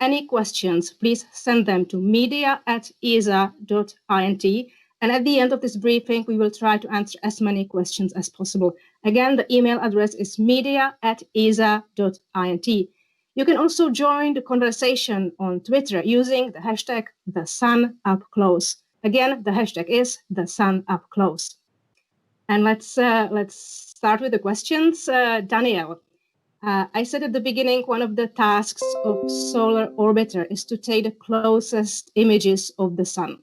any questions, please send them to media@esa.int. And at the end of this briefing, we will try to answer as many questions as possible. Again, the email address is media@esa.int. You can also join the conversation on Twitter using the hashtag #TheSunUpClose. Again, the hashtag is #TheSunUpClose. And let's start with the questions. Daniel, I said at the beginning, one of the tasks of Solar Orbiter is to take the closest images of the sun.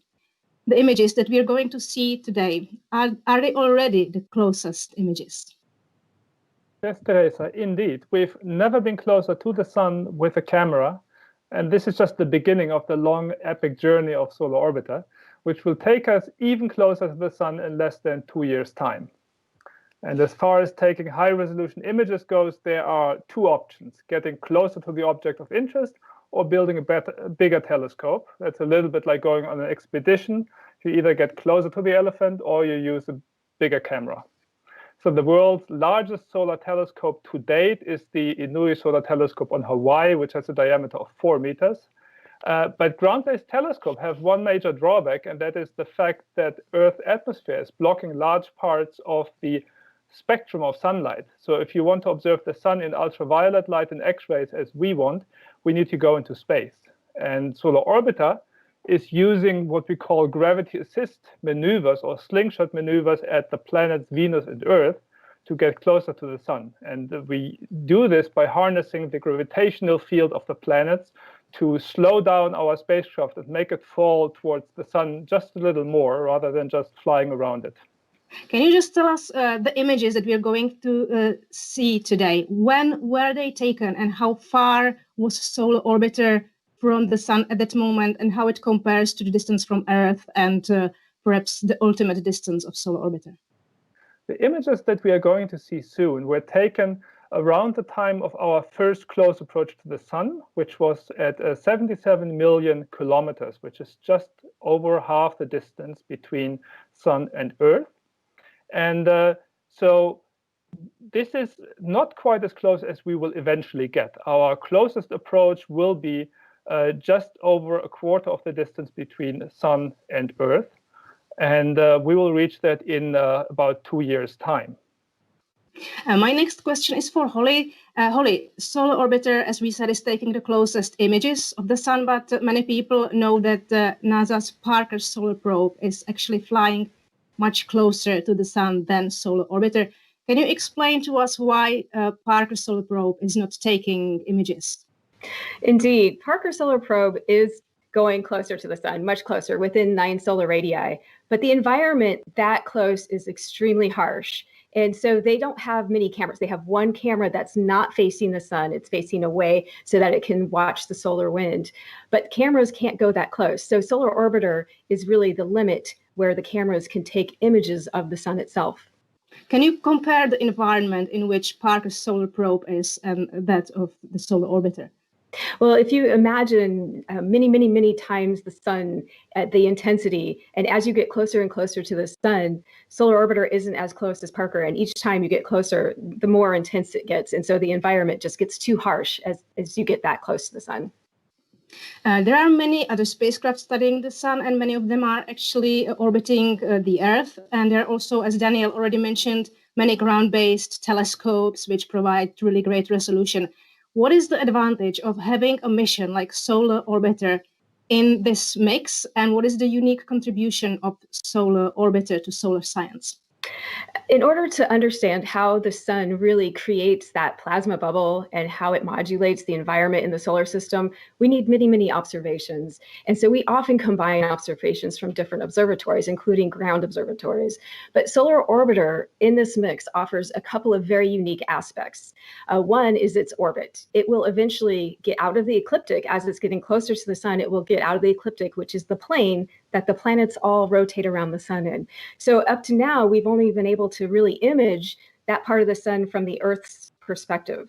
The images that we are going to see today, are they already the closest images? Yes, Teresa, indeed. We've never been closer to the sun with a camera. And this is just the beginning of the long, epic journey of Solar Orbiter, which will take us even closer to the sun in less than 2 years' time. And as far as taking high-resolution images goes, there are two options: getting closer to the object of interest or building a bigger telescope. That's a little bit like going on an expedition. You either get closer to the elephant or you use a bigger camera. So the world's largest solar telescope to date is the Inui Solar Telescope on Hawaii, which has a diameter of 4 meters. But ground-based telescopes have one major drawback, and that is the fact that Earth's atmosphere is blocking large parts of the spectrum of sunlight. So if you want to observe the sun in ultraviolet light and X-rays as we want, we need to go into space. And Solar Orbiter is using what we call gravity assist maneuvers or slingshot maneuvers at the planets Venus and Earth to get closer to the sun. And we do this by harnessing the gravitational field of the planets to slow down our spacecraft and make it fall towards the sun just a little more rather than just flying around it. Can you just tell us the images that we are going to see today? When were they taken and how far was Solar Orbiter from the sun at that moment, and how it compares to the distance from Earth and perhaps the ultimate distance of Solar Orbiter? The images that we are going to see soon were taken around the time of our first close approach to the sun, which was at 77 million kilometers, which is just over half the distance between sun and Earth. And so this is not quite as close as we will eventually get. Our closest approach will be just over a quarter of the distance between sun and Earth. And we will reach that in about 2 years' time. My next question is for Holly. Holly, Solar Orbiter, as we said, is taking the closest images of the sun, but many people know that NASA's Parker Solar Probe is actually flying much closer to the sun than Solar Orbiter. Can you explain to us why Parker Solar Probe is not taking images? Indeed, Parker Solar Probe is going closer to the sun, much closer, within 9 solar radii. But the environment that close is extremely harsh. And so they don't have many cameras. They have one camera that's not facing the sun. It's facing away so that it can watch the solar wind. But cameras can't go that close. So Solar Orbiter is really the limit where the cameras can take images of the sun itself. Can you compare the environment in which Parker Solar Probe is and that of the Solar Orbiter? Well, if you imagine many times the sun at the intensity, and as you get closer and closer to the sun, Solar Orbiter isn't as close as Parker, and each time you get closer, the more intense it gets, and so the environment just gets too harsh as you get that close to the sun. There are many other spacecraft studying the sun, and many of them are actually orbiting the Earth. And there are also, as Daniel already mentioned, many ground-based telescopes which provide really great resolution. What is the advantage of having a mission like Solar Orbiter in this mix, and what is the unique contribution of Solar Orbiter to solar science? In order to understand how the sun really creates that plasma bubble and how it modulates the environment in the solar system, we need many observations. And so we often combine observations from different observatories, including ground observatories. But Solar Orbiter in this mix offers a couple of very unique aspects. One is its orbit. It will eventually get out of the ecliptic. As it's getting closer to the sun, it will get out of the ecliptic, which is the plane that the planets all rotate around the sun in. So up to now, we've only been able to really image that part of the sun from the Earth's perspective.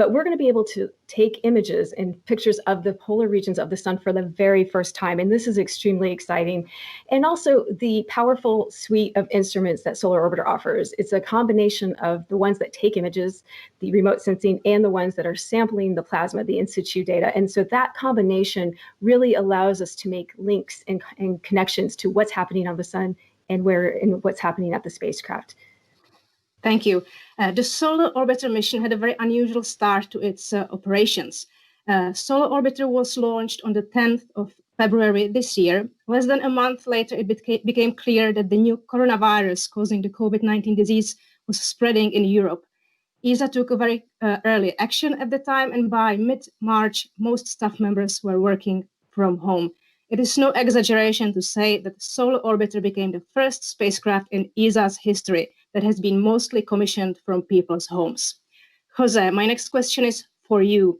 but we're going to be able to take images and pictures of the polar regions of the sun for the very first time. And this is extremely exciting. And also the powerful suite of instruments that Solar Orbiter offers. It's a combination of the ones that take images, the remote sensing, and the ones that are sampling the plasma, the in situ data. And so that combination really allows us to make links and connections to what's happening on the sun and what's happening at the spacecraft. Thank you. The Solar Orbiter mission had a very unusual start to its operations. Solar Orbiter was launched on the 10th of February this year. Less than a month later, it became clear that the new coronavirus causing the COVID-19 disease was spreading in Europe. ESA took a very early action at the time, and by mid-March, most staff members were working from home. It is no exaggeration to say that the Solar Orbiter became the first spacecraft in ESA's history that has been mostly commissioned from people's homes. Jose, my next question is for you.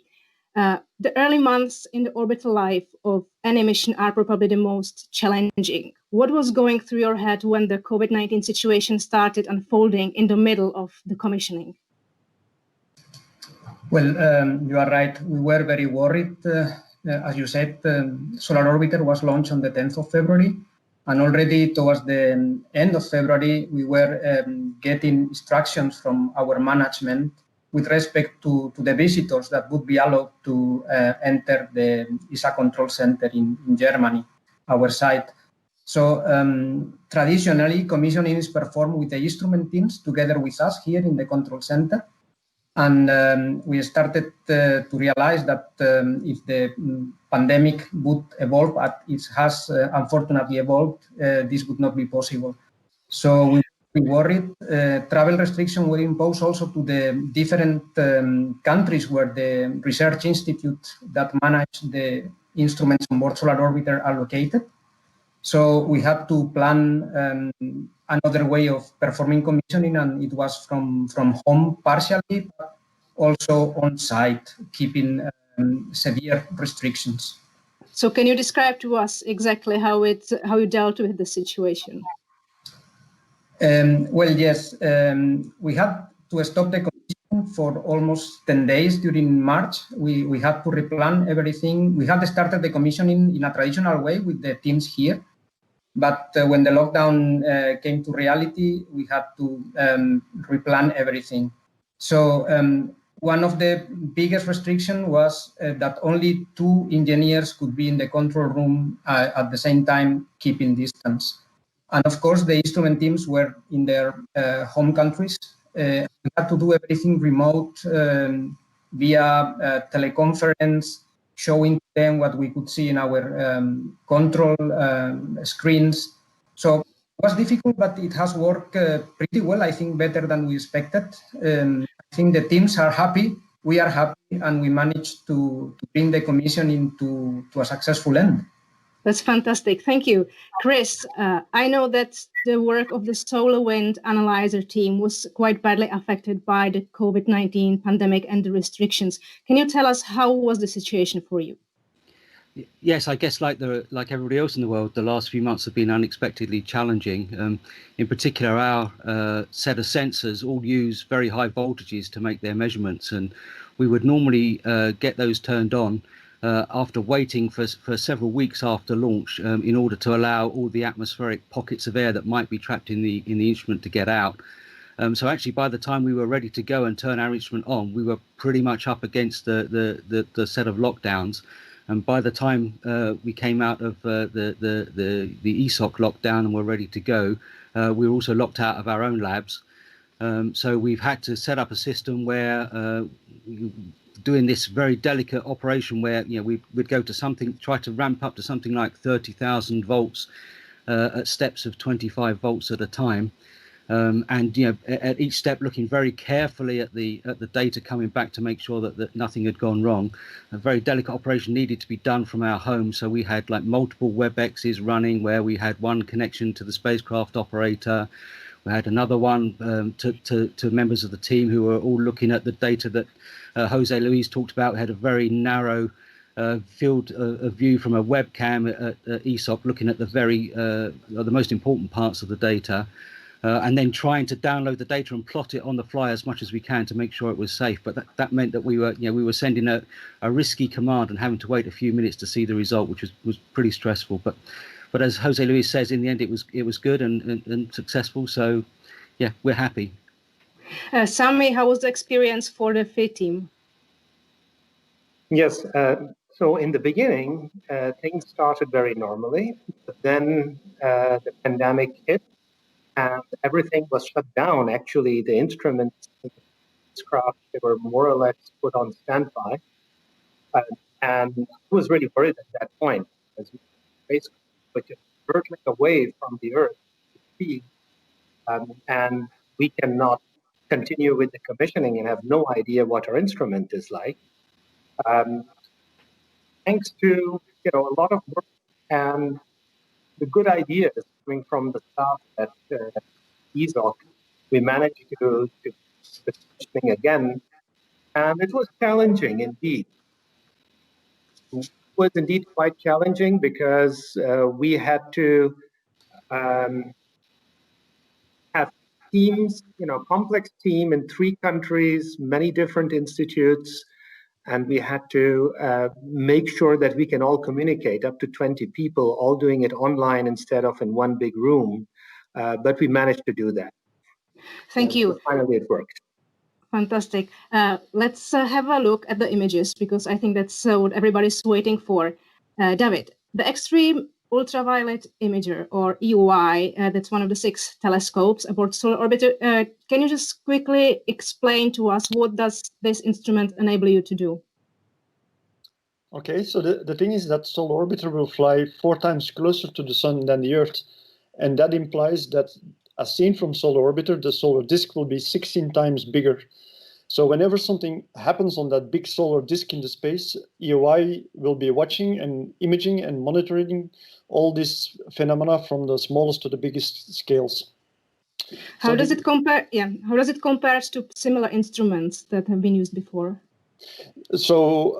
The early months in the orbital life of any mission are probably the most challenging. What was going through your head when the COVID-19 situation started unfolding in the middle of the commissioning? Well, you are right. We were very worried. As you said, Solar Orbiter was launched on the 10th of February. And already towards the end of February, we were getting instructions from our management with respect to the visitors that would be allowed to enter the ESA Control Center in Germany, our site. So traditionally, commissioning is performed with the instrument teams together with us here in the control center. And we started to realize that if the pandemic would evolve as it has unfortunately evolved, this would not be possible. So we worried. Travel restrictions were imposed also to the different countries where the research institutes that manage the instruments on board Solar Orbiter are located. So we had to plan another way of performing commissioning, and it was from home partially, but also on site, keeping severe restrictions. So can you describe to us exactly how you dealt with the situation? Well, yes, we had to stop the commission for almost 10 days during March. We had to replan everything. We had started the commissioning in a traditional way with the teams here. But when the lockdown came to reality, we had to replan everything. So one of the biggest restrictions was that only 2 engineers could be in the control room at the same time, keeping distance. And of course, the instrument teams were in their home countries. We had to do everything remote via teleconference, showing them what we could see in our control screens. So it was difficult, but it has worked pretty well, I think better than we expected. I think the teams are happy, we are happy, and we managed to bring the commissioning to a successful end. That's fantastic. Thank you. Chris, I know that the work of the Solar Wind Analyzer team was quite badly affected by the COVID-19 pandemic and the restrictions. Can you tell us how was the situation for you? Yes, I guess like everybody else in the world, the last few months have been unexpectedly challenging. In particular, our set of sensors all use very high voltages to make their measurements, and we would normally get those turned on after waiting for several weeks after launch in order to allow all the atmospheric pockets of air that might be trapped in the instrument to get out. So actually, by the time we were ready to go and turn our instrument on, we were pretty much up against the set of lockdowns. And by the time we came out of the ESOC lockdown and were ready to go, we were also locked out of our own labs. So we've had to set up a system where doing this very delicate operation where we would go to try to ramp up to something like 30,000 volts at steps of 25 volts at a time. And at each step looking very carefully at the data coming back to make sure that nothing had gone wrong. A very delicate operation needed to be done from our home, so we had like multiple WebExes running where we had one connection to the spacecraft operator. We had another one to members of the team who were all looking at the data that Jose Luis talked about. We had a very narrow field of view from a webcam at ESOC looking at the most important parts of the data. and then trying to download the data and plot it on the fly as much as we can to make sure it was safe. But that meant that we were sending a risky command and having to wait a few minutes to see the result, which was pretty stressful. But as Jose Luis says, in the end it was good and successful. So yeah, we're happy. Sami, how was the experience for the FIT team? Yes, so in the beginning, things started very normally, but then the pandemic hit and everything was shut down. Actually, the instruments in the spacecraft, they were more or less put on standby. And I was really worried at that point, because the spacecraft was just hurtling away from the Earth with speed, and we cannot continue with the commissioning and have no idea what our instrument is like. Thanks to a lot of work and the good ideas coming from the staff at ESOC, we managed to do the commissioning again, and it was challenging indeed. It was indeed quite challenging because we had to have teams, complex team in 3 countries, many different institutes, and we had to make sure that we can all communicate, up to 20 people, all doing it online instead of in one big room. But we managed to do that. Thank you. So finally, it worked. Fantastic. Let's have a look at the images, because I think that's what everybody's waiting for. David, the Extreme Ultraviolet Imager, or EUI, that's one of the 6 telescopes aboard Solar Orbiter. Can you just quickly explain to us what does this instrument enable you to do? Okay, so the thing is that Solar Orbiter will fly 4 times closer to the Sun than the Earth. And that implies that, as seen from Solar Orbiter, the solar disk will be 16 times bigger. So whenever something happens on that big solar disk in the space, EUI will be watching and imaging and monitoring all these phenomena from the smallest to the biggest scales. How does it compare? Yeah, how does it compare to similar instruments that have been used before? So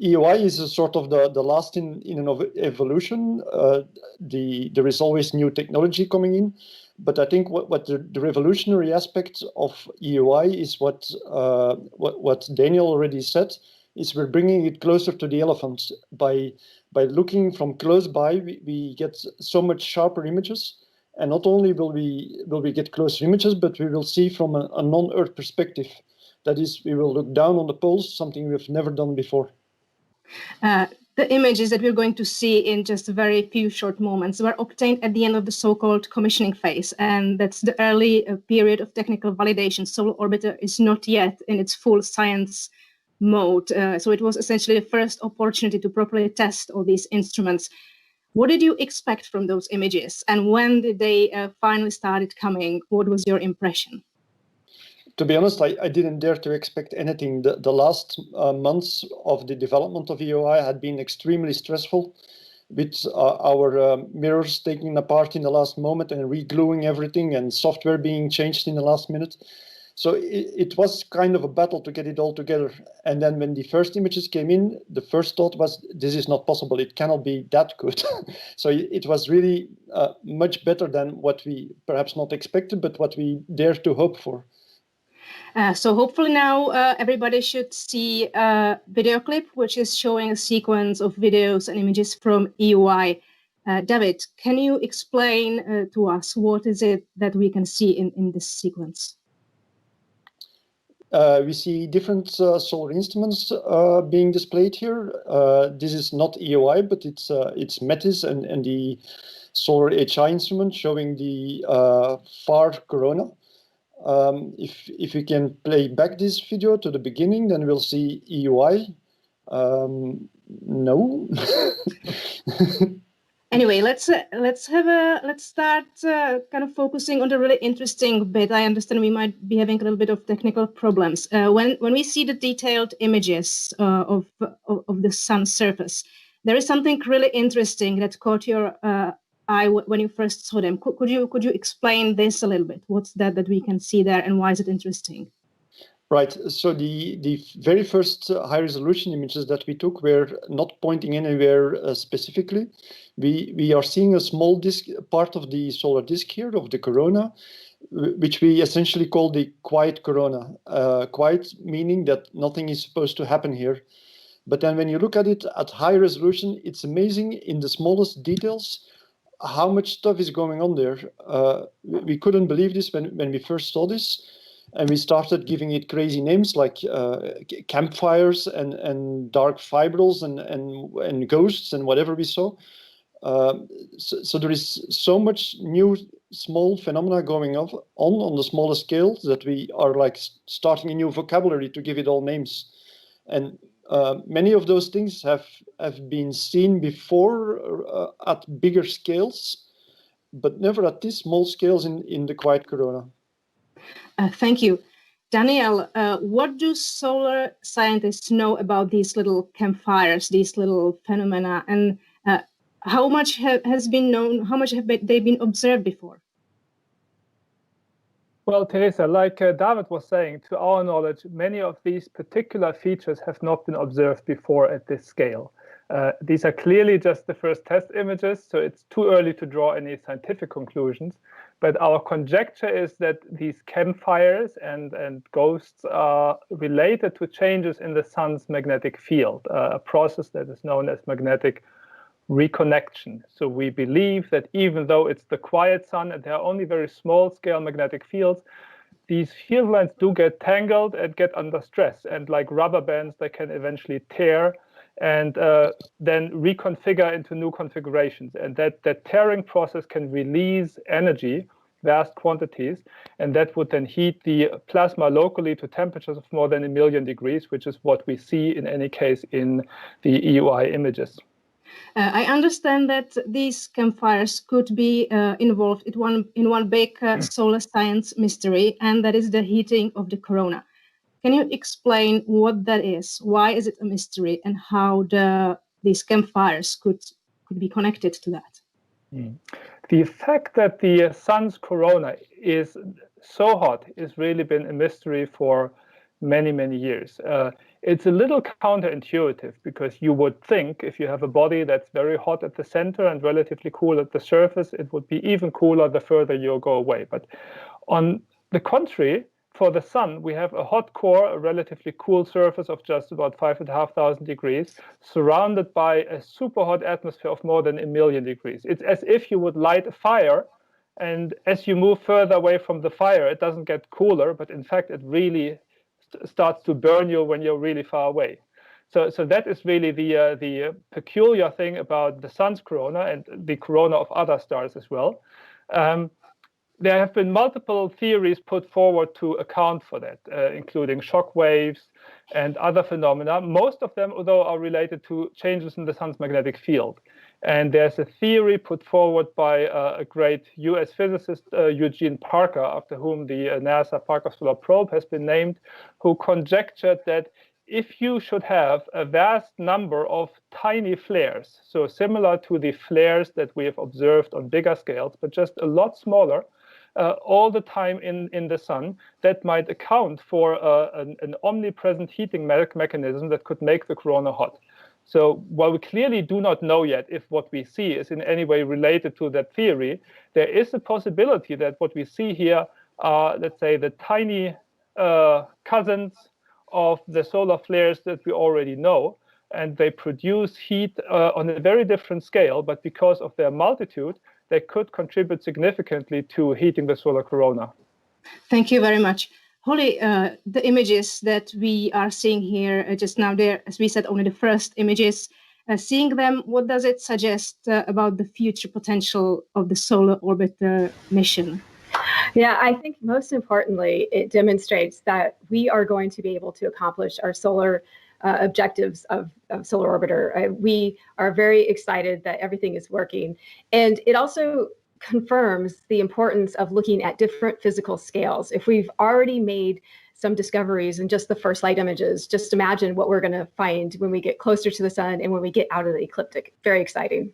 EUI is a sort of the last in an evolution. There is always new technology coming in. But I think what the revolutionary aspect of EUI is what Daniel already said, is we're bringing it closer to the elephant. By looking from close by, we get so much sharper images. And not only will we get closer images, but we will see from a non-Earth perspective. That is, we will look down on the poles, something we've never done before. The images that we're going to see in just a very few short moments were obtained at the end of the so-called commissioning phase, and that's the early period of technical validation. Solar Orbiter is not yet in its full science mode, so it was essentially the first opportunity to properly test all these instruments. What did you expect from those images, and when did they finally started coming? What was your impression? To be honest, I didn't dare to expect anything. The last months of the development of EUI had been extremely stressful, with our mirrors taking apart in the last moment and re-gluing everything, and software being changed in the last minute. So it was kind of a battle to get it all together. And then when the first images came in, the first thought was, this is not possible. It cannot be that good. So it was really much better than what we perhaps not expected, but what we dared to hope for. So hopefully now everybody should see a video clip, which is showing a sequence of videos and images from EUI. David, can you explain to us what is it that we can see in this sequence? We see different solar instruments being displayed here. This is not EUI, but it's METIS and the solar HI instrument showing the far corona. If we can play back this video to the beginning, then we'll see EUI. No. Anyway, let's start kind of focusing on the really interesting bit. I understand we might be having a little bit of technical problems. When we see the detailed images of the sun's surface, there is something really interesting that caught your eye when you first saw them. Could you explain this a little bit? What's that we can see there, and why is it interesting? Right. So the very first high-resolution images that we took were not pointing anywhere specifically. We are seeing a small disk, part of the solar disk here, of the corona, which we essentially call the quiet corona. Quiet meaning that nothing is supposed to happen here. But then when you look at it at high resolution, it's amazing in the smallest details how much stuff is going on there. We couldn't believe this when we first saw this. And we started giving it crazy names like campfires and dark fibrils and ghosts and whatever we saw. So there is so much new small phenomena going on the smaller scale that we are like starting a new vocabulary to give it all names. And many of those things have been seen before at bigger scales, but never at these small scales in the quiet corona. Thank you. Daniel, what do solar scientists know about these little campfires, these little phenomena, and how much has been known, how much have they been observed before? Well, Teresa, like David was saying, to our knowledge, many of these particular features have not been observed before at this scale. These are clearly just the first test images, so it's too early to draw any scientific conclusions. But our conjecture is that these campfires and ghosts are related to changes in the sun's magnetic field, a process that is known as magnetic reconnection. So we believe that even though it's the quiet sun and there are only very small scale magnetic fields, these field lines do get tangled and get under stress. And like rubber bands, they can eventually tear and then reconfigure into new configurations. And that tearing process can release energy, vast quantities, and that would then heat the plasma locally to temperatures of more than 1 million degrees, which is what we see in any case in the EUI images. I understand that these campfires could be involved in one big solar science mystery, and that is the heating of the corona. Can you explain what that is? Why is it a mystery, and how these campfires could be connected to that? The fact that the sun's corona is so hot has really been a mystery for many, many years. It's a little counterintuitive because you would think if you have a body that's very hot at the center and relatively cool at the surface, it would be even cooler the further you go away. But on the contrary, for the sun, we have a hot core, a relatively cool surface of just about 5,500 degrees, surrounded by a super hot atmosphere of more than 1 million degrees. It's as if you would light a fire, and as you move further away from the fire, it doesn't get cooler, but in fact, it really starts to burn you when you're really far away. So that is really the peculiar thing about the sun's corona and the corona of other stars as well. There have been multiple theories put forward to account for that, including shock waves and other phenomena. Most of them, although, are related to changes in the sun's magnetic field. And there's a theory put forward by a great US physicist, Eugene Parker, after whom the NASA Parker Solar Probe has been named, who conjectured that if you should have a vast number of tiny flares, so similar to the flares that we have observed on bigger scales, but just a lot smaller, all the time in the sun, that might account for an omnipresent heating mechanism that could make the corona hot. So while we clearly do not know yet if what we see is in any way related to that theory, there is a possibility that what we see here are, let's say, the tiny cousins of the solar flares that we already know, and they produce heat on a very different scale, but because of their multitude, they could contribute significantly to heating the solar corona. Thank you very much. Holly, the images that we are seeing here just now, there, as we said, only the first images. Seeing them, what does it suggest about the future potential of the Solar Orbiter mission? Yeah, I think most importantly, it demonstrates that we are going to be able to accomplish our solar objectives of Solar Orbiter. We are very excited that everything is working. And it also confirms the importance of looking at different physical scales. If we've already made some discoveries in just the first light images, just imagine what we're going to find when we get closer to the sun and when we get out of the ecliptic. Very exciting.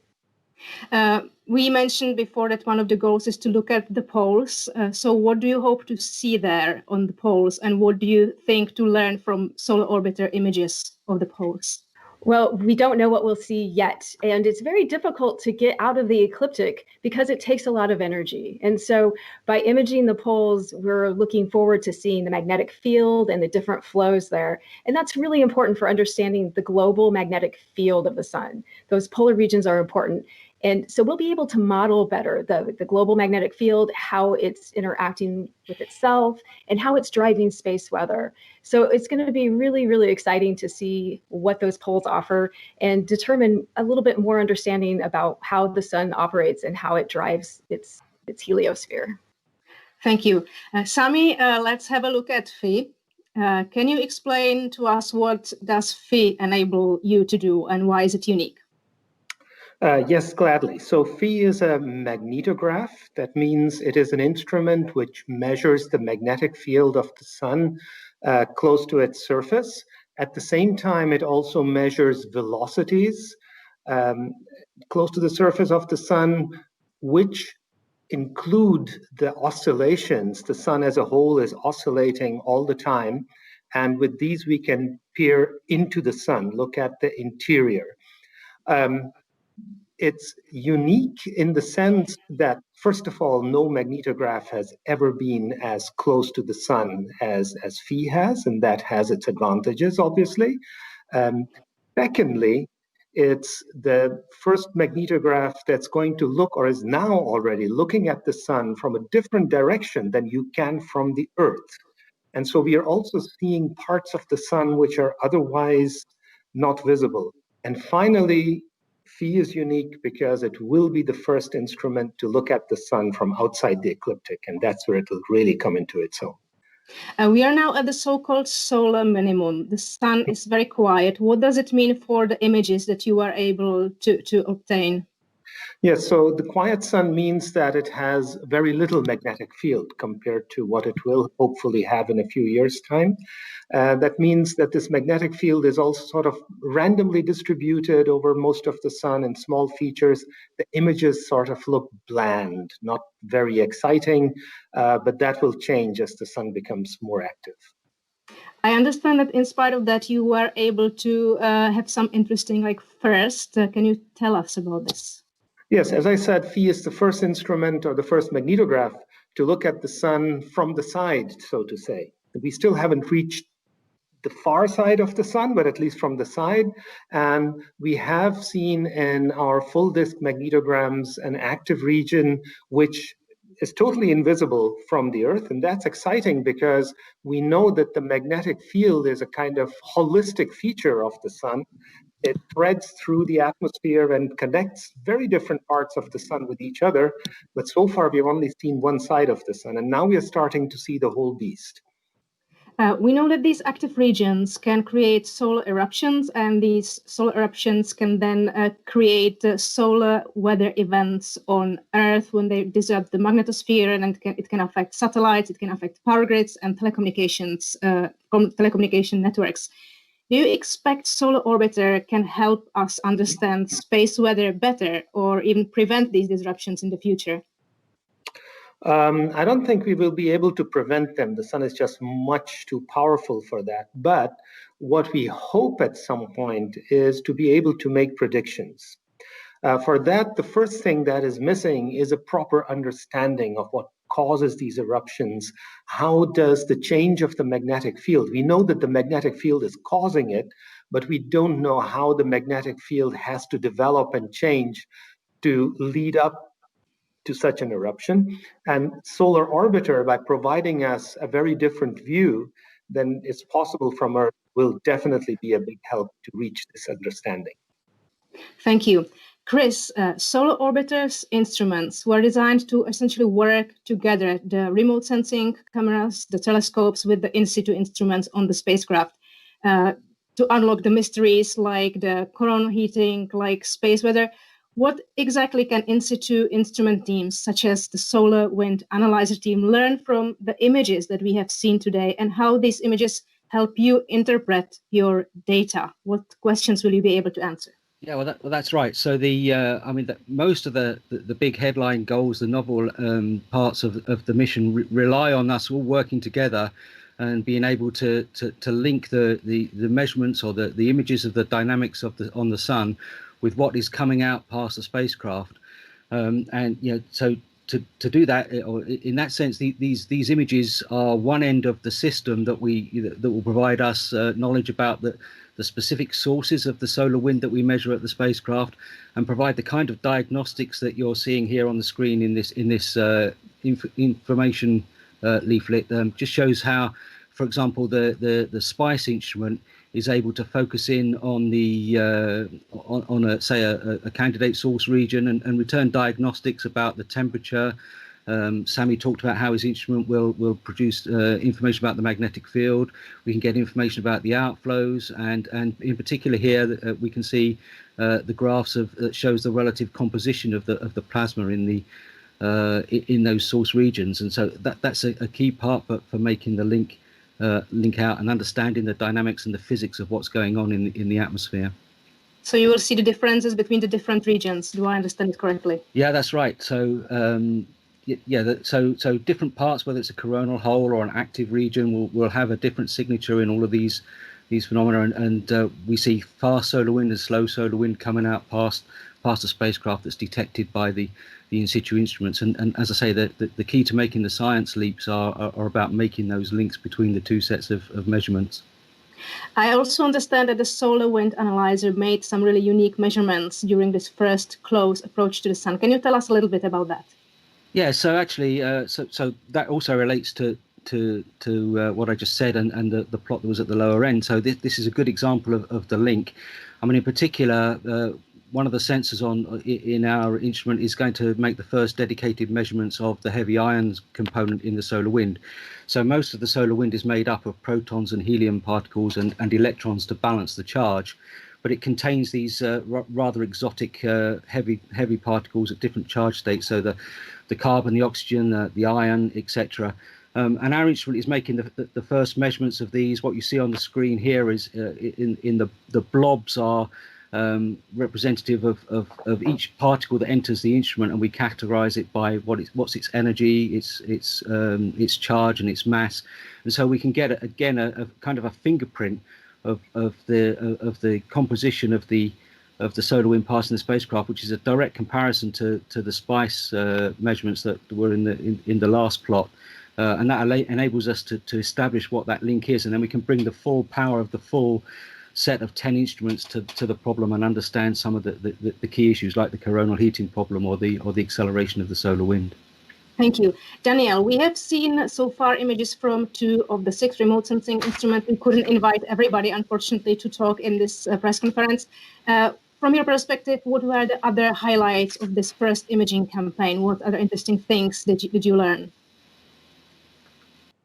We mentioned before that one of the goals is to look at the poles. So what do you hope to see there on the poles, and what do you think to learn from Solar Orbiter images of the poles? Well, we don't know what we'll see yet. And it's very difficult to get out of the ecliptic because it takes a lot of energy. And so by imaging the poles, we're looking forward to seeing the magnetic field and the different flows there. And that's really important for understanding the global magnetic field of the sun. Those polar regions are important. And so we'll be able to model better the global magnetic field, how it's interacting with itself, and how it's driving space weather. So it's going to be really, really exciting to see what those poles offer and determine a little bit more understanding about how the sun operates and how it drives its heliosphere. Thank you. Sami, let's have a look at Phi. Can you explain to us what does Phi enable you to do and why is it unique? Yes, gladly. So Phi is a magnetograph. That means it is an instrument which measures the magnetic field of the sun close to its surface. At the same time, it also measures velocities close to the surface of the sun, which include the oscillations. The sun as a whole is oscillating all the time. And with these, we can peer into the sun, look at the interior. It's unique in the sense that, first of all, no magnetograph has ever been as close to the sun as Phi has, and that has its advantages, obviously. Secondly, it's the first magnetograph that's going to look, or is now already looking at the sun from a different direction than you can from the Earth. And so we are also seeing parts of the sun which are otherwise not visible. And finally, Phi is unique because it will be the first instrument to look at the sun from outside the ecliptic, and that's where it will really come into its own. We are now at the so-called solar minimum. The sun is very quiet. What does it mean for the images that you are able to obtain? Yes, so the quiet sun means that it has very little magnetic field compared to what it will hopefully have in a few years' time. That means that this magnetic field is also sort of randomly distributed over most of the sun in small features. The images sort of look bland, not very exciting, but that will change as the sun becomes more active. I understand that in spite of that, you were able to have some interesting first. Can you tell us about this? Yes, as I said, Phi is the first instrument or the first magnetograph to look at the sun from the side, so to say. We still haven't reached the far side of the sun, but at least from the side. And we have seen in our full disk magnetograms an active region which is totally invisible from the Earth. And that's exciting because we know that the magnetic field is a kind of holistic feature of the sun. It threads through the atmosphere and connects very different parts of the sun with each other. But so far, we've only seen one side of the sun. And now we are starting to see the whole beast. We know that these active regions can create solar eruptions, and these solar eruptions can then create solar weather events on Earth when they disrupt the magnetosphere, and it can affect satellites, it can affect power grids and telecommunication networks. Do you expect Solar Orbiter can help us understand space weather better or even prevent these disruptions in the future? I don't think we will be able to prevent them. The sun is just much too powerful for that. But what we hope at some point is to be able to make predictions. For that, the first thing that is missing is a proper understanding of what causes these eruptions. How does the change of the magnetic field? We know that the magnetic field is causing it, but we don't know how the magnetic field has to develop and change to lead up to such an eruption. And Solar Orbiter, by providing us a very different view than is possible from Earth, will definitely be a big help to reach this understanding. Thank you. Chris, Solar Orbiter's instruments were designed to essentially work together, the remote sensing cameras, the telescopes with the in-situ instruments on the spacecraft, to unlock the mysteries like the coronal heating, like space weather. What exactly can in-situ instrument teams, such as the Solar Wind Analyzer team, learn from the images that we have seen today, and how these images help you interpret your data? What questions will you be able to answer? Yeah, well, that's right. So most of the big headline goals, the novel parts of the mission rely on us all working together and being able to link the measurements or the images of the dynamics of on the sun with what is coming out past the spacecraft. And so to do that, or in that sense, these images are one end of the system that will provide us knowledge about the specific sources of the solar wind that we measure at the spacecraft, and provide the kind of diagnostics that you're seeing here on the screen in this information leaflet. Just shows how, for example, the SPICE instrument is able to focus in on a candidate source region and return diagnostics about the temperature. Sami talked about how his instrument will produce information about the magnetic field. We can get information about the outflows, and in particular here we can see the graphs that shows the relative composition of the plasma in those source regions, and so that's a key part for making the link out and understanding the dynamics and the physics of what's going on in the atmosphere. So you will see the differences between the different regions. Do I understand it correctly? Yeah, that's right. So so different parts, whether it's a coronal hole or an active region, will have a different signature in all of these phenomena, and we see fast solar wind and slow solar wind coming out past the spacecraft that's detected by the in situ instruments. And as I say, the key to making the science leaps are about making those links between the two sets of measurements. I also understand that the solar wind analyzer made some really unique measurements during this first close approach to the sun. Can you tell us a little bit about that? Yeah, so actually, so that also relates to what I just said and the plot that was at the lower end. So this is a good example of the link. I mean, in particular, one of the sensors in our instrument is going to make the first dedicated measurements of the heavy ions component in the solar wind. So most of the solar wind is made up of protons and helium particles and electrons to balance the charge, but it contains these rather exotic heavy particles at different charge states. So the carbon, the oxygen, the iron, etc. And our instrument is making the first measurements of these. What you see on the screen here is in the blobs are representative of each particle that enters the instrument, and we categorize it by what's its energy, its charge, and its mass. And so we can get a kind of a fingerprint of the composition of the solar wind passing the spacecraft, which is a direct comparison to the SPICE measurements that were in the last plot. And that enables us to establish what that link is, and then we can bring the full power of the full set of 10 instruments to the problem and understand some of the key issues, like the coronal heating problem or the acceleration of the solar wind. Thank you. Danielle, we have seen so far images from 2 of the 6 remote sensing instruments. We couldn't invite everybody, unfortunately, to talk in this press conference. From your perspective, what were the other highlights of this first imaging campaign? What other interesting things did you learn?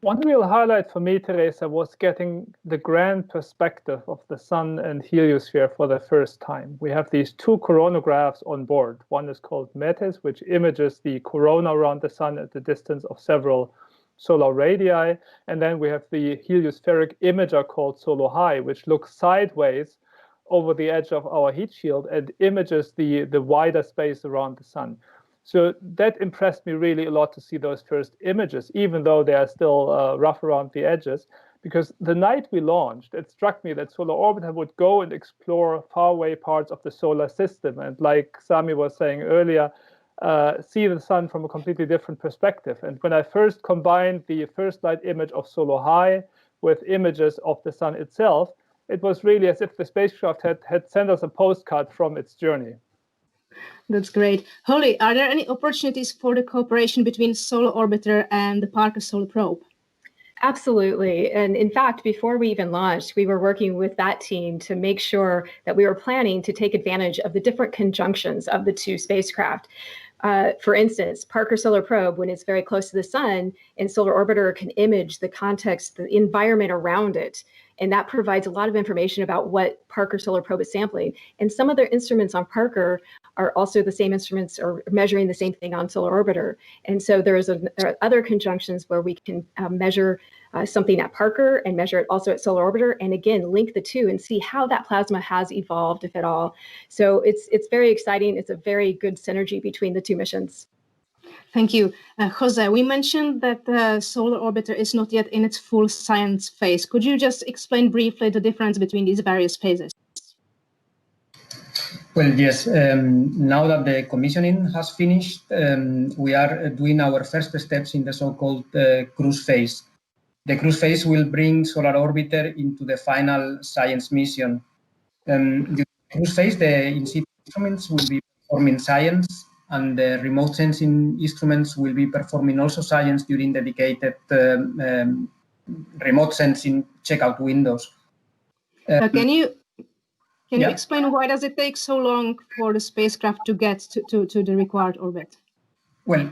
One real highlight for me, Teresa, was getting the grand perspective of the sun and heliosphere for the first time. We have these 2 coronagraphs on board. One is called METIS, which images the corona around the sun at the distance of several solar radii. And then we have the heliospheric imager called SOLO-HI, which looks sideways over the edge of our heat shield and images the wider space around the sun. So that impressed me really a lot to see those first images, even though they are still rough around the edges, because the night we launched, it struck me that Solar Orbiter would go and explore faraway parts of the solar system. And like Sami was saying earlier, see the sun from a completely different perspective. And when I first combined the first light image of SOLO-HI with images of the sun itself, it was really as if the spacecraft had sent us a postcard from its journey. That's great. Holly, are there any opportunities for the cooperation between Solar Orbiter and the Parker Solar Probe? Absolutely. And in fact, before we even launched, we were working with that team to make sure that we were planning to take advantage of the different conjunctions of the 2 spacecraft. For instance, Parker Solar Probe, when it's very close to the sun, and Solar Orbiter can image the context, the environment around it. And that provides a lot of information about what Parker Solar Probe is sampling. And some of their instruments on Parker are also the same instruments or measuring the same thing on Solar Orbiter. And so there are other conjunctions where we can measure something at Parker and measure it also at Solar Orbiter, and again, link the 2 and see how that plasma has evolved, if at all. So it's very exciting. It's a very good synergy between the 2 missions. Thank you. Jose, we mentioned that the solar orbiter is not yet in its full science phase. Could you just explain briefly the difference between these various phases? Well, yes. Now that the commissioning has finished, we are doing our first steps in the so-called cruise phase. The cruise phase will bring Solar Orbiter into the final science mission. During the cruise phase, the in-situ instruments will be performing science, and the remote sensing instruments will be performing also science during dedicated remote sensing checkout windows. Can you explain why does it take so long for the spacecraft to get to the required orbit? Well,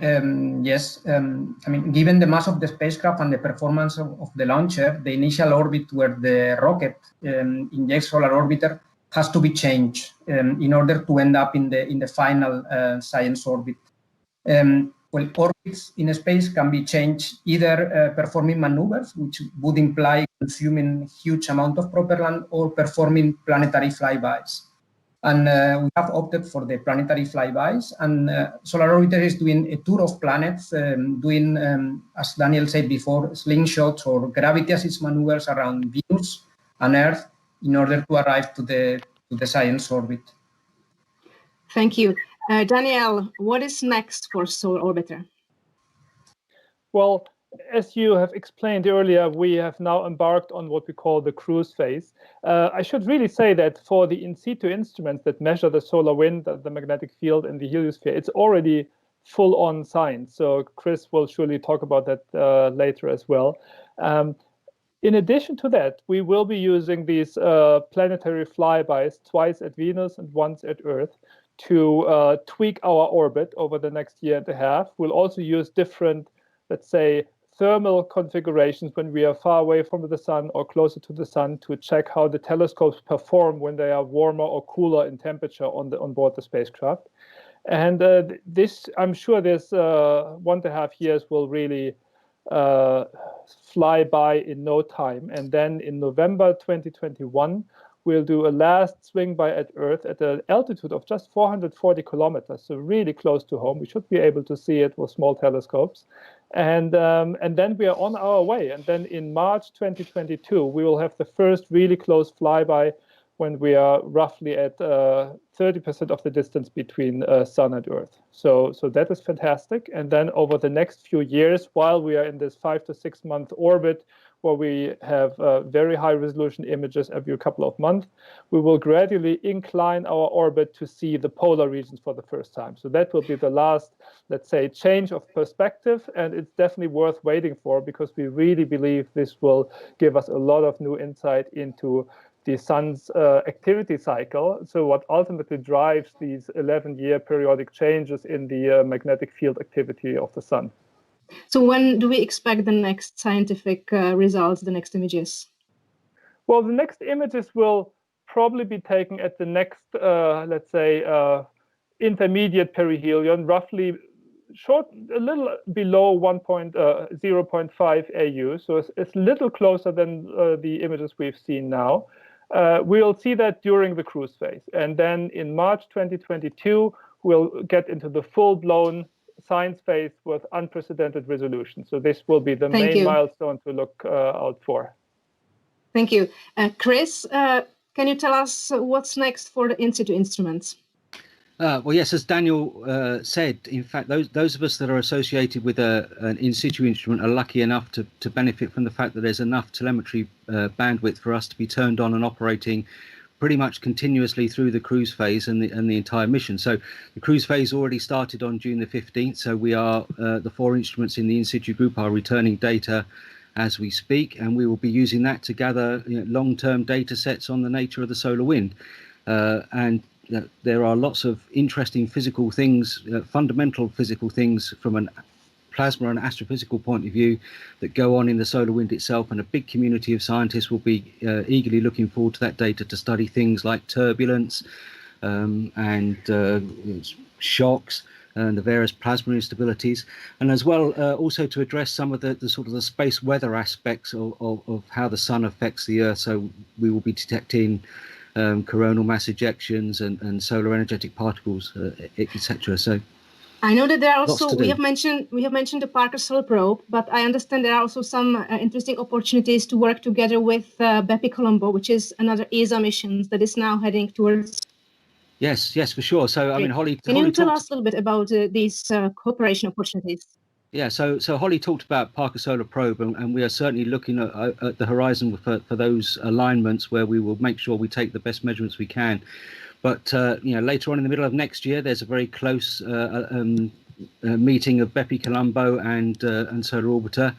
yes. I mean, given the mass of the spacecraft and the performance of the launcher, the initial orbit where the rocket injects Solar Orbiter has to be changed in order to end up in the final science orbit. Well, orbits in space can be changed either performing maneuvers, which would imply consuming huge amount of propellant, or performing planetary flybys. And we have opted for the planetary flybys. And Solar Orbiter is doing a tour of planets, doing, as Daniel said before, slingshots or gravity assist maneuvers around Venus and Earth in order to arrive to the science orbit. Thank you. Daniel, what is next for Solar Orbiter? Well, as you have explained earlier, we have now embarked on what we call the cruise phase. I should really say that for the in-situ instruments that measure the solar wind, the magnetic field, and the heliosphere, it's already full-on science. So Chris will surely talk about that later as well. In addition to that, we will be using these planetary flybys twice at Venus and once at Earth to tweak our orbit over the next year and a half. We'll also use different, let's say, thermal configurations when we are far away from the sun or closer to the sun to check how the telescopes perform when they are warmer or cooler in temperature on board the spacecraft. And this, I'm sure this 1.5 years will really fly by in no time. And then in November 2021, we'll do a last swing by at Earth at an altitude of just 440 kilometers, so really close to home. We should be able to see it with small telescopes. And then we are on our way. And then in March 2022, we will have the first really close flyby when we are roughly at 30% of the distance between Sun and Earth. So that is fantastic. And then over the next few years, while we are in this 5 to 6 month orbit, where we have very high resolution images every couple of months, we will gradually incline our orbit to see the polar regions for the first time. So that will be the last, let's say, change of perspective. And it's definitely worth waiting for, because we really believe this will give us a lot of new insight into the sun's activity cycle. So what ultimately drives these 11-year periodic changes in the magnetic field activity of the sun. So when do we expect the next scientific results, the next images? Well, the next images will probably be taken at the next, let's say, intermediate perihelion, roughly a little below 0.5 AU. So it's a little closer than the images we've seen now. We'll see that during the cruise phase. And then in March 2022, we'll get into the full-blown science phase with unprecedented resolution. So this will be the main milestone to look out for. Thank you. Chris, can you tell us what's next for the in-situ instruments? Well, yes, as Daniel said, in fact, those of us that are associated with an in-situ instrument are lucky enough to benefit from the fact that there's enough telemetry bandwidth for us to be turned on and operating pretty much continuously through the cruise phase and the entire mission. So the cruise phase already started on June the 15th. So we are, the 4 instruments in the in-situ group are returning data as we speak, and we will be using that to gather long-term data sets on the nature of the solar wind. And there are lots of interesting physical things, fundamental physical things from an plasma and astrophysical point of view that go on in the solar wind itself, and a big community of scientists will be eagerly looking forward to that data to study things like turbulence and shocks and the various plasma instabilities, and as well also to address some of the sort of the space weather aspects of how the sun affects the Earth. So we will be detecting coronal mass ejections and solar energetic particles, etc. So I know that there are Lots also, to do. we have mentioned the Parker Solar Probe, but I understand there are also some interesting opportunities to work together with Bepi Colombo, which is another ESA mission that is now heading towards. Yes, for sure. So, I mean, Holly. Can you tell us a little bit about these cooperation opportunities? Yeah, so Holly talked about Parker Solar Probe, and we are certainly looking at the horizon for those alignments where we will make sure we take the best measurements we can. But later on in the middle of next year, there's a very close meeting of Bepi Colombo and Solar Orbiter.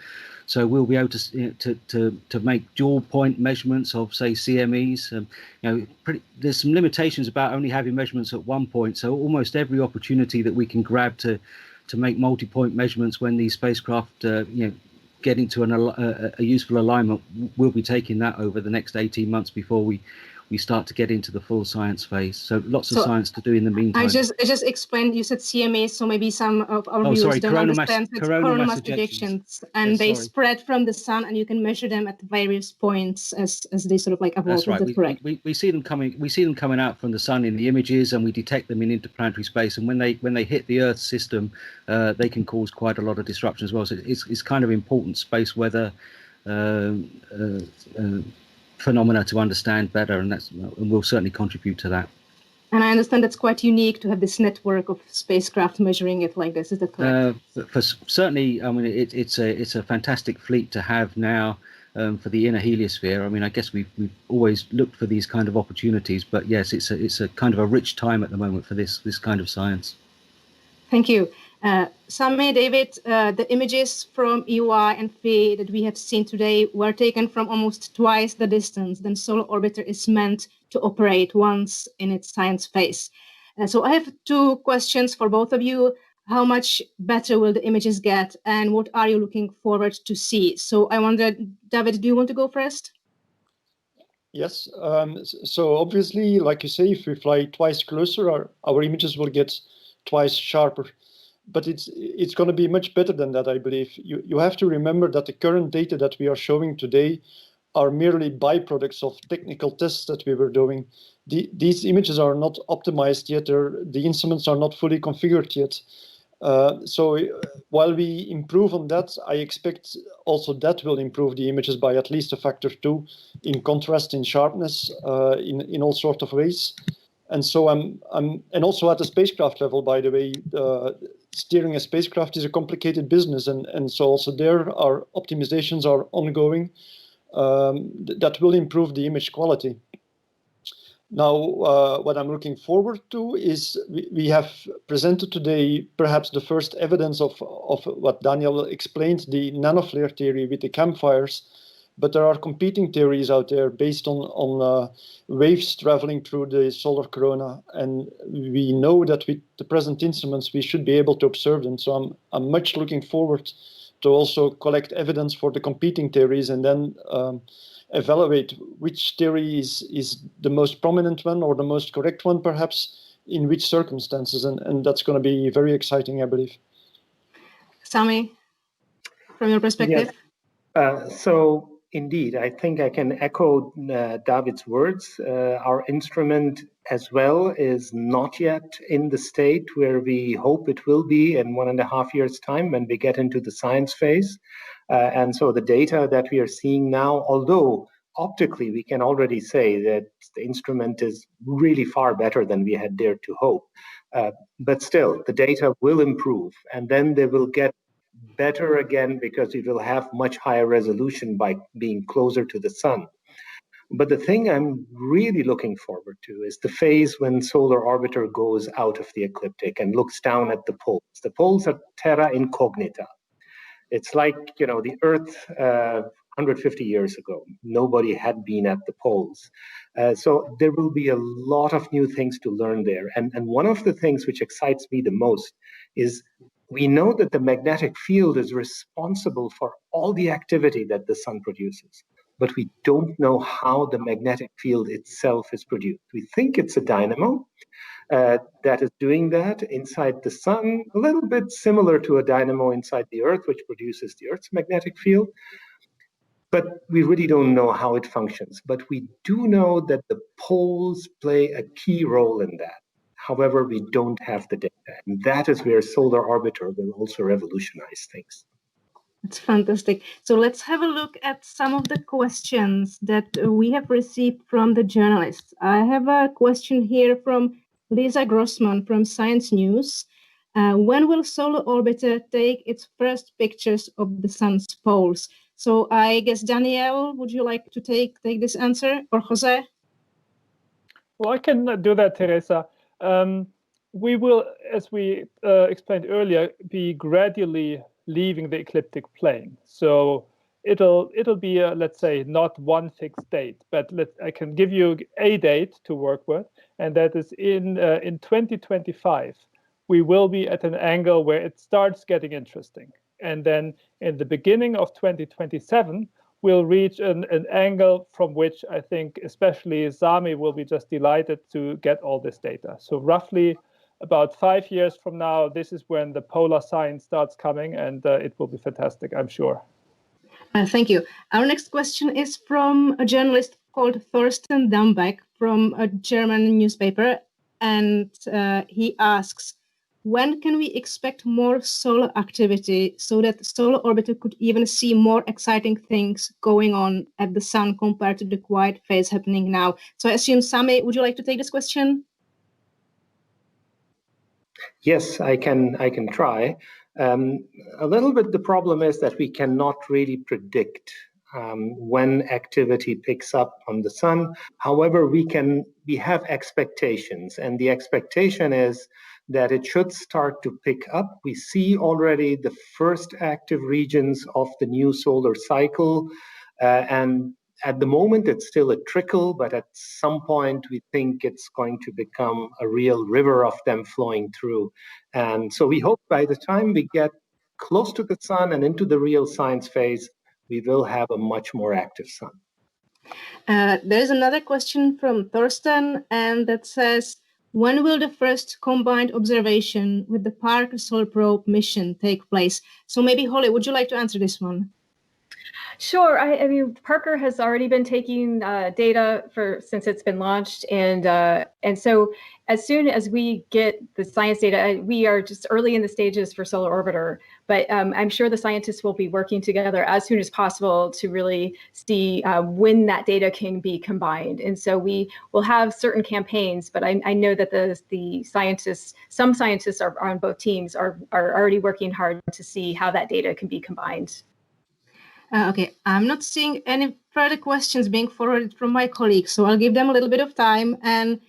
So we'll be able to make dual point measurements of, say, CMEs. There's some limitations about only having measurements at one point. So almost every opportunity that we can grab to make multi-point measurements when these spacecraft get into a useful alignment, we'll be taking that over the next 18 months before we start to get into the full science phase. So lots of science to do in the meantime. I just explained, you said CMA, so maybe some of our viewers don't understand. It's coronal mass ejections, and they spread from the sun, and you can measure them at various points as they sort of like evolve. That's right. We see them coming. We see them coming out from the sun in the images, and we detect them in interplanetary space. And when they hit the Earth system, they can cause quite a lot of disruption as well. So it's kind of important space weather phenomena to understand better, and we'll certainly contribute to that. And I understand that's quite unique to have this network of spacecraft measuring it like this. Is that correct? Certainly, I mean, it's a fantastic fleet to have now for the inner heliosphere. I mean, I guess we've always looked for these kind of opportunities, but yes, it's a kind of a rich time at the moment for this kind of science. Thank you. Sami, David, the images from EUI and FE that we have seen today were taken from almost twice the distance than Solar Orbiter is meant to operate once in its science phase. So I have two questions for both of you. How much better will the images get, and what are you looking forward to see? So I wonder, David, do you want to go first? Yes. So obviously, like you say, if we fly twice closer, our images will get twice sharper. But it's going to be much better than that, I believe. You have to remember that the current data that we are showing today are merely byproducts of technical tests that we were doing. These images are not optimized yet, or the instruments are not fully configured yet. So while we improve on that, I expect also that will improve the images by at least a factor 2 in contrast, in sharpness, in all sorts of ways. And so and also at the spacecraft level, by the way, steering a spacecraft is a complicated business, and so also there our optimizations are ongoing that will improve the image quality. Now, what I'm looking forward to is we have presented today perhaps the first evidence of what Daniel explained, the nanoflare theory with the Campfires. But there are competing theories out there based on waves traveling through the solar corona, and we know that with the present instruments we should be able to observe them. So I'm much looking forward to also collect evidence for the competing theories and then evaluate which theory is the most prominent one or the most correct one, perhaps in which circumstances, and that's going to be very exciting, I believe. Sami, from your perspective? Yes. So indeed, I think I can echo David's words. Our instrument as well is not yet in the state where we hope it will be in 1.5 years' time when we get into the science phase. And so the data that we are seeing now, although optically we can already say that the instrument is really far better than we had dared to hope, but still the data will improve, and then they will get better again because we will have much higher resolution by being closer to the sun. But the thing I'm really looking forward to is the phase when Solar Orbiter goes out of the ecliptic and looks down at the poles. The poles are terra incognita. It's like, the Earth 150 years ago. Nobody had been at the poles. So there will be a lot of new things to learn there. And one of the things which excites me the most is we know that the magnetic field is responsible for all the activity that the sun produces, but we don't know how the magnetic field itself is produced. We think it's a dynamo that is doing that inside the sun, a little bit similar to a dynamo inside the Earth, which produces the Earth's magnetic field. But we really don't know how it functions. But we do know that the poles play a key role in that. However, we don't have the data. And that is where Solar Orbiter will also revolutionize things. It's fantastic. So let's have a look at some of the questions that we have received from the journalists. I have a question here from Lisa Grossman from Science News. When will Solar Orbiter take its first pictures of the sun's poles? So I guess, Daniel, would you like to take this answer, or Jose? Well, I can do that, Teresa. We will, as we explained earlier, be gradually leaving the ecliptic plane. So it'll be, let's say, not one fixed date, but I can give you a date to work with, and that is in 2025. We will be at an angle where it starts getting interesting. And then in the beginning of 2027, we'll reach an angle from which I think especially Sami will be just delighted to get all this data. So roughly about 5 years from now, this is when the polar sign starts coming, and it will be fantastic, I'm sure. Thank you. Our next question is from a journalist called Thorsten Dambeck from a German newspaper, and he asks, when can we expect more solar activity so that Solar Orbiter could even see more exciting things going on at the sun compared to the quiet phase happening now? So I assume, Sami, would you like to take this question? Yes, I can try. A little bit the problem is that we cannot really predict when activity picks up on the sun. However, we have expectations, and the expectation is that it should start to pick up. We see already the first active regions of the new solar cycle, and at the moment it's still a trickle, but at some point we think it's going to become a real river of them flowing through. And so we hope by the time we get close to the sun and into the real science phase, we will have a much more active sun. There's another question from Thorsten, and that says, when will the first combined observation with the Parker Solar Probe mission take place? So maybe, Holly, would you like to answer this one? Sure. I mean, Parker has already been taking data since it's been launched, and so as soon as we get the science data, we are just early in the stages for Solar Orbiter, but I'm sure the scientists will be working together as soon as possible to really see when that data can be combined. And so we will have certain campaigns, but I know that the scientists, some scientists are on both teams, are already working hard to see how that data can be combined. Okay, I'm not seeing any further questions being forwarded from my colleagues, so I'll give them a little bit of time. And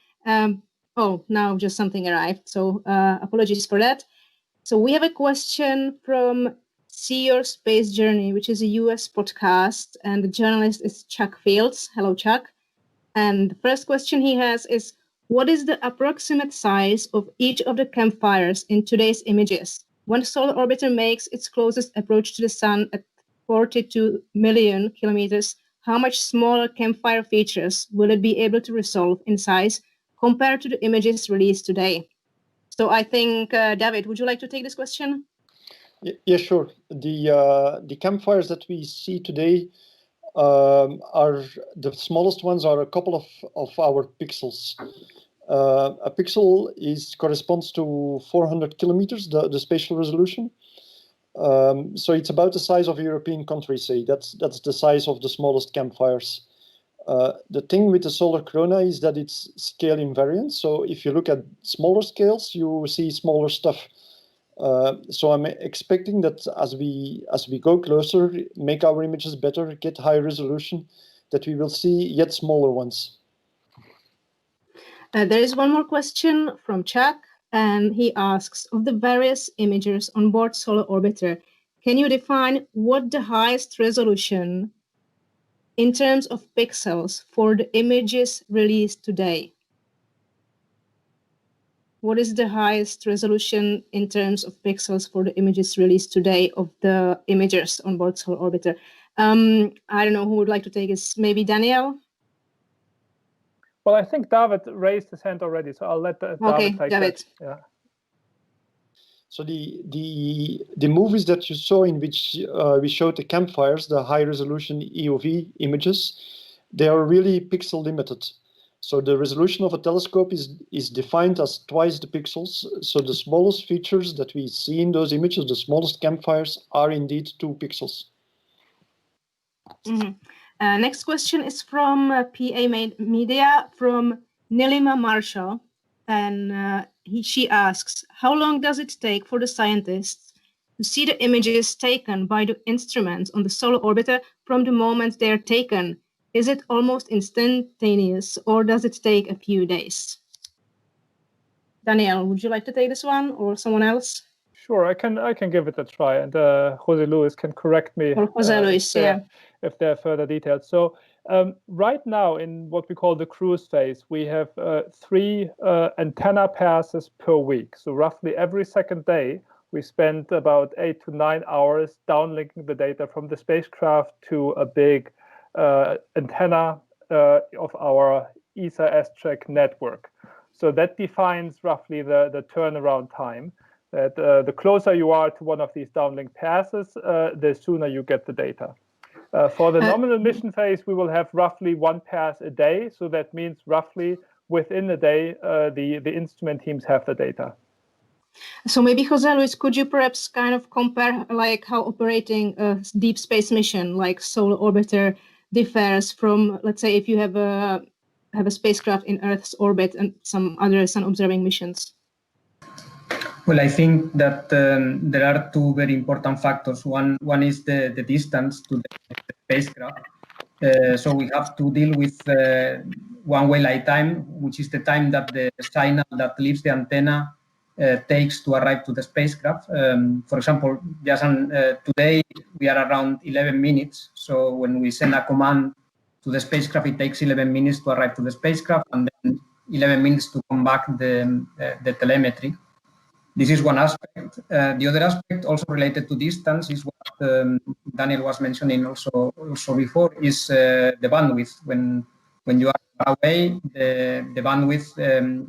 now just something arrived, so apologies for that. So we have a question from See Your Space Journey, which is a US podcast, and the journalist is Chuck Fields. Hello, Chuck. And the first question he has is, what is the approximate size of each of the campfires in today's images? When Solar Orbiter makes its closest approach to the sun at 42 million kilometers, how much smaller campfire features will it be able to resolve in size compared to the images released today? So I think, David, would you like to take this question? Yeah, sure. The campfires that we see today are the smallest ones are a couple of our pixels. A pixel corresponds to 400 kilometers, the spatial resolution. So it's about the size of a European country, say. That's the size of the smallest campfires. The thing with the solar corona is that it's scale invariant. So if you look at smaller scales, you see smaller stuff. So I'm expecting that as we go closer, make our images better, get higher resolution, that we will see yet smaller ones. There is one more question from Chuck. And he asks, of the various imagers on board Solar Orbiter, can you define what the highest resolution in terms of pixels for the images released today? What is the highest resolution in terms of pixels for the images released today of the imagers on board Solar Orbiter? I don't know who would like to take this. Maybe Daniel? Well, I think David raised his hand already, so I'll let David take that. Yeah. So the movies that you saw in which we showed the campfires, the high resolution EOV images, they are really pixel limited. So the resolution of a telescope is defined as twice the pixels. So the smallest features that we see in those images, the smallest campfires, are indeed 2 pixels. Mm-hmm. Next question is from PA Media, from Nilima Marshall. And she asks, how long does it take for the scientists to see the images taken by the instruments on the solar orbiter from the moment they are taken? Is it almost instantaneous, or does it take a few days? Daniel, would you like to take this one, or someone else? Sure, I can give it a try, and Jose Luis can correct me Or Jose Luis, if there are further details. So right now, in what we call the cruise phase, we have 3 antenna passes per week. So roughly every second day, we spend about 8 to 9 hours downlinking the data from the spacecraft to a big antenna of our ESA S-Track network. So that defines roughly the turnaround time. That the closer you are to one of these downlink passes, the sooner you get the data. For the nominal mission phase, we will have roughly 1 pass a day. So that means roughly within a day, the instrument teams have the data. So maybe, Jose Luis, could you perhaps kind of compare like how operating a deep space mission like solar orbiter differs from, let's say, if you have a spacecraft in Earth's orbit and some other sun observing missions? Well, I think that there are 2 very important factors. One is the distance to the spacecraft. So we have to deal with one-way light time, which is the time that the signal that leaves the antenna takes to arrive to the spacecraft. For example, just today we are around 11 minutes. So when we send a command to the spacecraft, it takes 11 minutes to arrive to the spacecraft, and then 11 minutes to come back the telemetry. This is one aspect. The other aspect, also related to distance, is what Daniel was mentioning also before, is the bandwidth. When you are far away, the bandwidth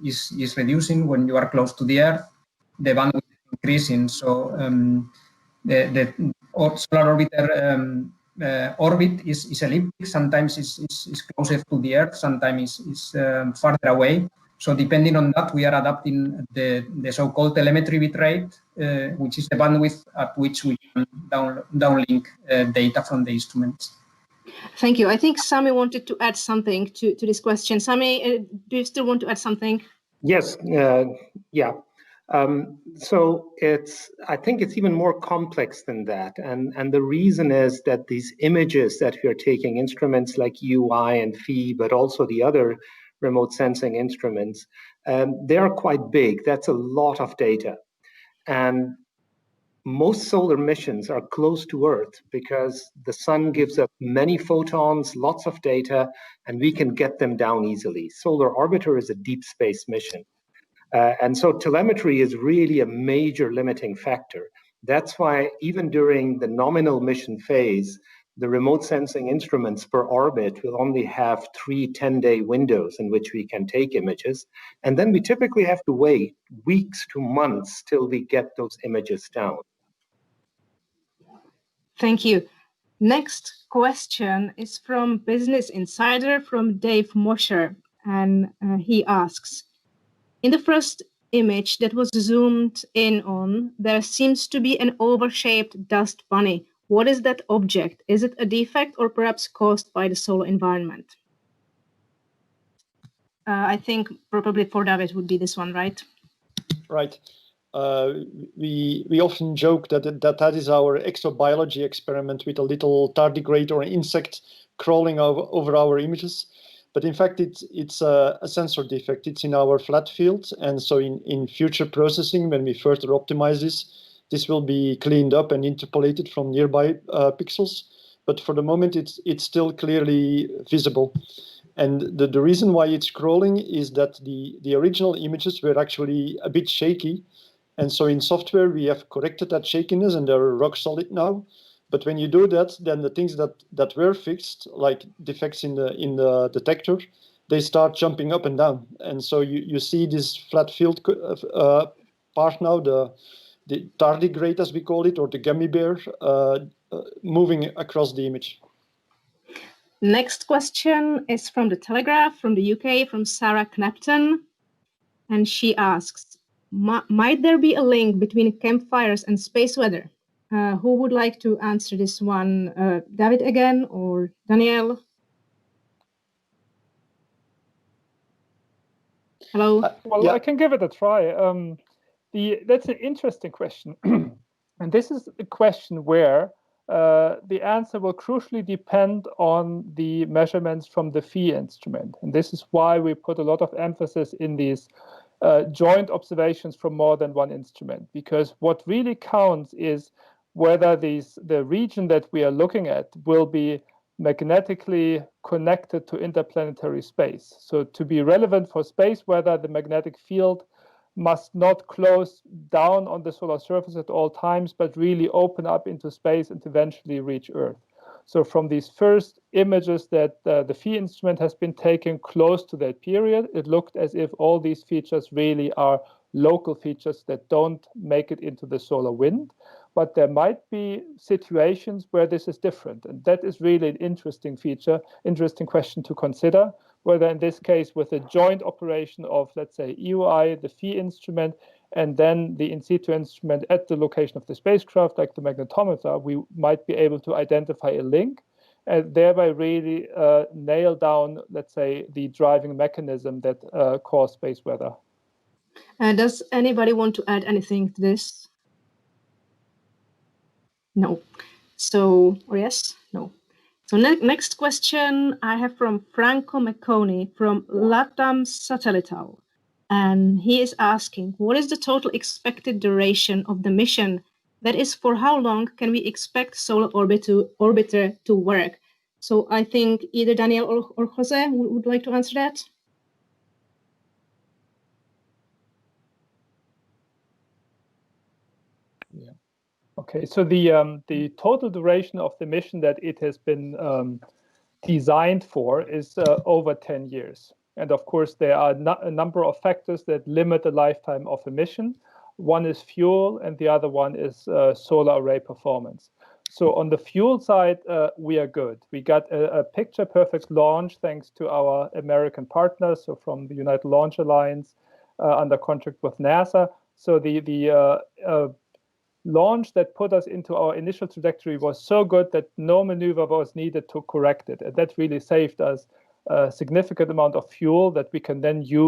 is reducing. When you are close to the Earth, the bandwidth is increasing. So the solar orbiter orbit is elliptic. Sometimes it's closer to the Earth, sometimes it's farther away. So depending on that, we are adapting the so-called telemetry bitrate, which is the bandwidth at which we can downlink data from the instruments. Thank you. I think Sami wanted to add something to this question. Sami, do you still want to add something? Yes. Yeah. So I think it's even more complex than that. And the reason is that these images that we are taking, instruments like UI and Phi, but also the other remote sensing instruments, they are quite big. That's a lot of data. And most solar missions are close to Earth because the sun gives us many photons, lots of data, and we can get them down easily. Solar Orbiter is a deep space mission. And so telemetry is really a major limiting factor. That's why even during the nominal mission phase, the remote sensing instruments per orbit will only have 3 10-day windows in which we can take images. And then we typically have to wait weeks to months till we get those images down. Thank you. Next question is from Business Insider, from Dave Mosher. And he asks, in the first image that was zoomed in on, there seems to be an oval-shaped dust bunny. What is that object? Is it a defect or perhaps caused by the solar environment? I think probably for David would be this one, right? Right. We often joke that is our exobiology experiment with a little tardigrade or an insect crawling over our images. But in fact, it's a sensor defect. It's in our flat field. And so in future processing, when we further optimize this will be cleaned up and interpolated from nearby pixels. But for the moment, it's still clearly visible. And the reason why it's crawling is that the original images were actually a bit shaky. And so in software, we have corrected that shakiness and they're rock solid now. But when you do that, then the things that were fixed, like defects in the detector, they start jumping up and down. And so you see this flat field part now, the tardigrade, as we call it, or the gummy bear, moving across the image. Next question is from the Telegraph, from the UK, from Sarah Knapton. And she asks, might there be a link between campfires and space weather? Who would like to answer this one? David again or Danielle? Hello? Well, I can give it a try. That's an interesting question. And this is a question where the answer will crucially depend on the measurements from the Phi instrument. And this is why we put a lot of emphasis in these joint observations from more than one instrument, because what really counts is whether the region that we are looking at will be magnetically connected to interplanetary space. So to be relevant for space weather, the magnetic field must not close down on the solar surface at all times, but really open up into space and eventually reach Earth. So from these first images that the Phi instrument has been taking close to that period, it looked as if all these features really are local features that don't make it into the solar wind. But there might be situations where this is different. And that is really an interesting question to consider, whether in this case with a joint operation of, let's say, EUI, the Phi instrument, and then the in situ instrument at the location of the spacecraft, like the magnetometer, we might be able to identify a link and thereby really nail down, let's say, the driving mechanism that caused space weather. Does anybody want to add anything to this? No. So, or yes? No. So next question I have from Franco Mecconi from Latam Satellitale. And he is asking, what is the total expected duration of the mission? That is, for how long can we expect Solar Orbiter to work? So I think either Daniel or Jose would like to answer that. Yeah. Okay, so the total duration of the mission that it has been designed for is over 10 years. And of course, there are a number of factors that limit the lifetime of a mission. One is fuel, and the other one is solar array performance. So on the fuel side, we are good. We got a picture-perfect launch thanks to our American partners, so from the United Launch Alliance, under contract with NASA. So the launch that put us into our initial trajectory was so good that no maneuver was needed to correct it. And that really saved us a significant amount of fuel that we can then use